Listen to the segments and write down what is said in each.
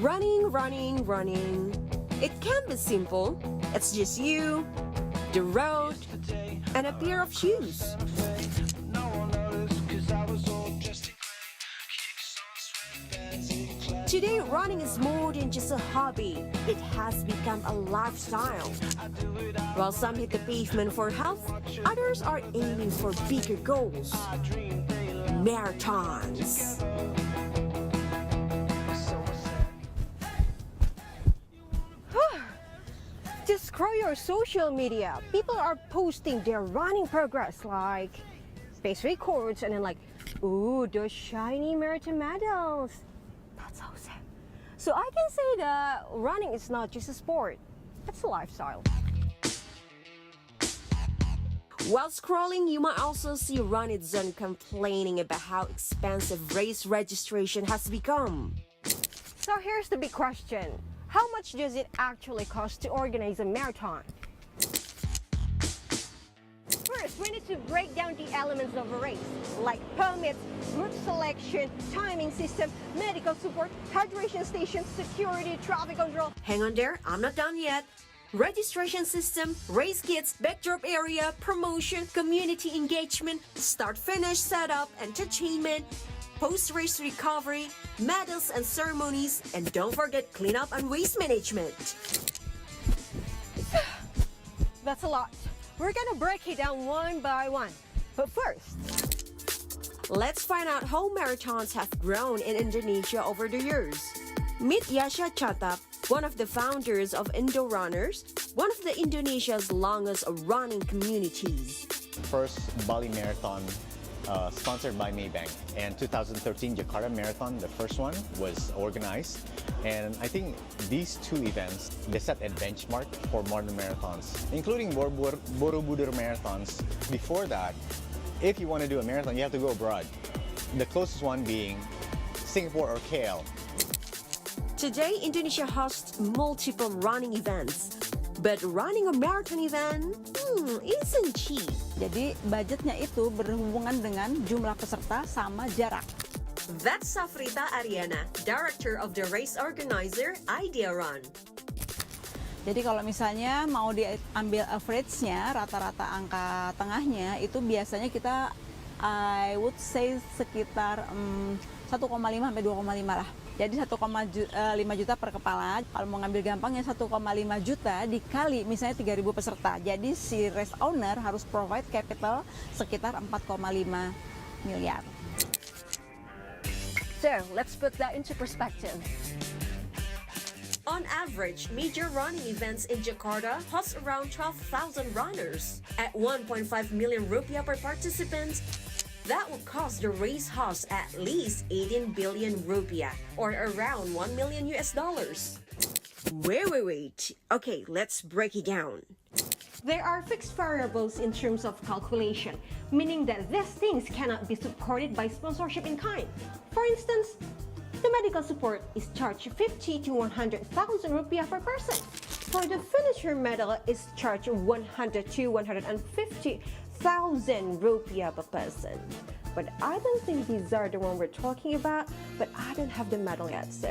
Running, running, running. It can be simple. It's just you, the road, and a pair of shoes. Today, running is more than just a hobby. It has become a lifestyle. While some hit the pavement for health, others are aiming for bigger goals. Marathons. Just scroll your social media. People are posting their running progress, like pace records, and then like, ooh, those shiny marathon medals. That's so sad. So I can say that running is not just a sport, it's a lifestyle. While scrolling, you might also see Runnit complaining about how expensive race registration has become. So here's the big question. How much does it actually cost to organize a marathon? First, we need to break down the elements of a race, like permits, route selection, timing system, medical support, hydration station, security, traffic control. Hang on there, I'm not done yet. Registration system, race kits, backdrop area, promotion, community engagement, start-finish setup, entertainment, post-race recovery, medals and ceremonies, and don't forget cleanup and waste management. That's a lot. We're gonna break it down one by one. But first, let's find out how marathons have grown in Indonesia over the years. Meet Yasha Chatap, one of the founders of Indo Runners, one of the Indonesia's longest running communities. First Bali Marathon sponsored by Maybank, and 2013 Jakarta Marathon, the first one, was organized. And I think these two events, they set a benchmark for modern marathons, including Borobudur marathons. Before that, if you want to do a marathon, you have to go abroad. The closest one being Singapore or KL. Today, Indonesia hosts multiple running events. But running a marathon event isn't cheap. Jadi budgetnya itu berhubungan dengan jumlah peserta sama jarak. That's Safrita Ariana, director of the race organizer Idea Run. Jadi kalau misalnya mau diambil average-nya, rata-rata angka tengahnya, itu biasanya kita I would say sekitar 1,5 sampai 2,5 lah. Jadi 1,5 juta per kepala. Kalau mau ngambil gampangnya 1,5 juta dikali misalnya 3.000 peserta. Jadi si race owner harus provide capital sekitar 4,5 miliar. So, let's put that into perspective. On average, major running events in Jakarta host around 12,000 runners. At 1.5 million rupiah per participant, that would cost the race host at least 18 billion rupiah, or around $1 million. Wait. Okay, let's break it down. There are fixed variables in terms of calculation, meaning that these things cannot be supported by sponsorship in kind. For instance, the medical support is charged 50 to 100,000 rupiah per person. For the finisher medal is charged 100 to 150,000 rupiah per person. But I don't think these are the one we're talking about, but I don't have the medal yet, so.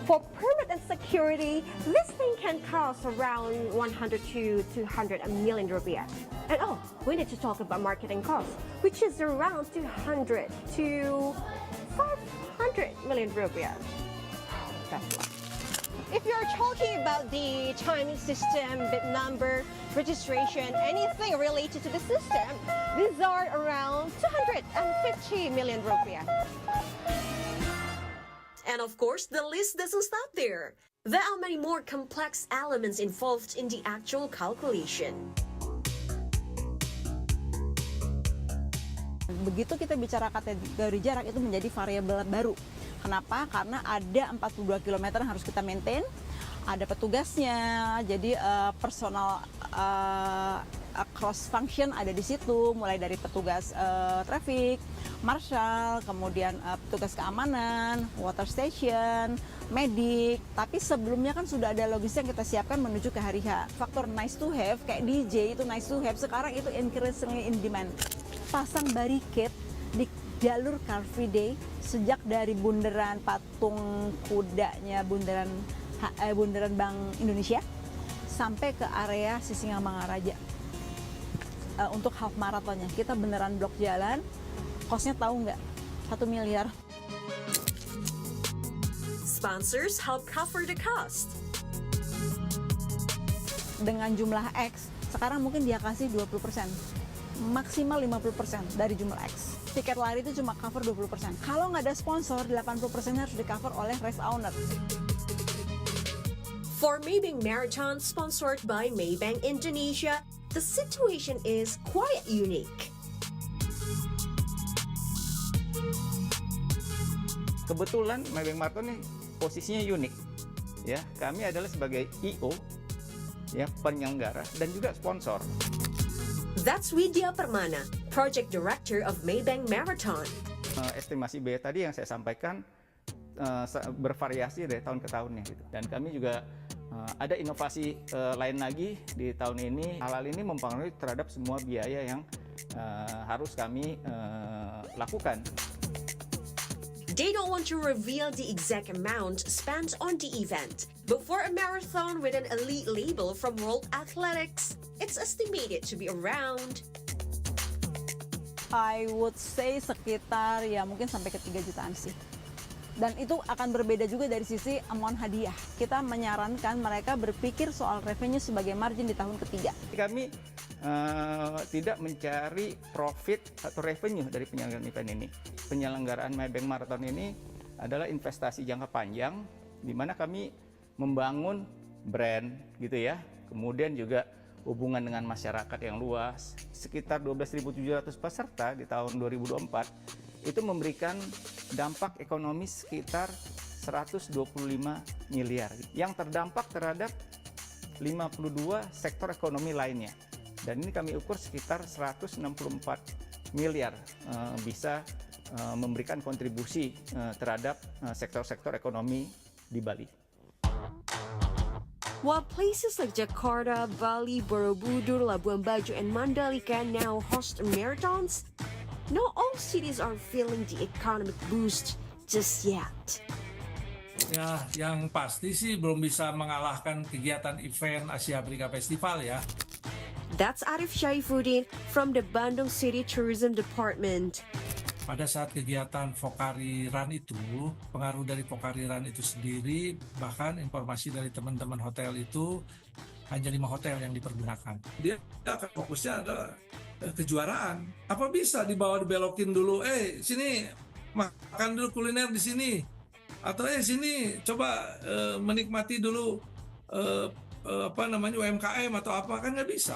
For permit and security, this thing can cost around 100 to 200 million rupiah. And oh, we need to talk about marketing costs, which is around 200 to 500 million rupiah. That's a lot. If you're talking about the timing system, bit number, registration, anything related to the system, these are around 250 million rupiah. And of course, the list doesn't stop there. There are many more complex elements involved in the actual calculation. Begitu kita bicara kategori jarak, itu menjadi variabel baru. Kenapa? Karena ada 42 km yang harus kita maintain, ada petugasnya, jadi personal cross function ada di situ, mulai dari petugas traffic, marshal, kemudian petugas keamanan, water station, medik. Tapi sebelumnya kan sudah ada logistik yang kita siapkan menuju ke hari H. Faktor nice to have, kayak DJ itu nice to have, sekarang itu increasingly in demand. Pasang barricade di jalur Car Free Day sejak dari bundaran patung kudanya bundaran Bank Indonesia sampai ke area Sisingamangaraja. Untuk half marathonnya kita beneran blok jalan, kosnya tahu nggak? 1 miliar. Sponsors help cover the cost. Dengan jumlah X, sekarang mungkin dia kasih 20%, maksimal 50% dari jumlah X. Tiket lari itu cuma cover 20%. Kalau nggak ada sponsor, 80% harus di cover oleh race owner. For Maybank Marathon, sponsored by Maybank Indonesia, the situation is quite unique. Kebetulan Maybank Marathon ini posisinya unik. Ya, kami adalah sebagai IO, ya, penyelenggara dan juga sponsor. That's Widya Permana, Project Director of Maybank Marathon. Estimasi biaya tadi yang saya sampaikan bervariasi dari tahun ke tahunnya gitu. Dan kami juga ada inovasi lain lagi di tahun ini. Hal ini mempengaruhi terhadap semua biaya yang harus kami lakukan. They don't want to reveal the exact amount spent on the event, but for a marathon with an elite label from World Athletics, it's estimated to be around I would say sekitar ya mungkin sampai ke 3 jutaan sih. Dan itu akan berbeda juga dari sisi amount hadiah. Kita menyarankan mereka berpikir soal revenue sebagai margin di tahun ketiga. Kami tidak mencari profit atau revenue dari penyelenggaraan event ini. Penyelenggaraan Maybank Marathon ini adalah investasi jangka panjang, di mana kami membangun brand gitu ya. Kemudian juga hubungan dengan masyarakat yang luas. Sekitar 12.700 peserta di tahun 2024 itu memberikan dampak ekonomi sekitar 125 miliar yang terdampak terhadap 52 sektor ekonomi lainnya. Dan ini kami ukur sekitar 164 miliar bisa memberikan kontribusi terhadap sektor-sektor ekonomi di Bali. While places like Jakarta, Bali, Borobudur, Labuan Bajo, and Mandalika now host marathons, not all cities are feeling the economic boost just yet. Ya, yang pasti sih belum bisa mengalahkan kegiatan event Asia Afrika Festival ya. That's Arif Syaifuddin from the Bandung City Tourism Department. Pada saat kegiatan Pokari Run itu, pengaruh dari Pokari Run itu sendiri, bahkan informasi dari teman-teman hotel itu, hanya 5 hotel yang dipergunakan. Dia akan fokusnya adalah kejuaraan. Apa bisa dibelokin dulu, sini makan dulu kuliner di sini. Atau sini coba menikmati dulu UMKM atau apa, kan nggak bisa.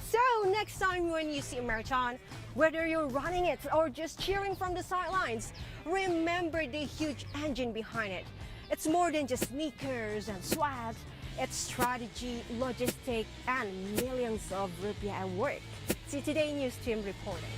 So next time when you see a marathon, whether you're running it or just cheering from the sidelines, remember the huge engine behind it. It's more than just sneakers and swag. It's strategy, logistics, and millions of rupiah at work. See Today News Team reporting.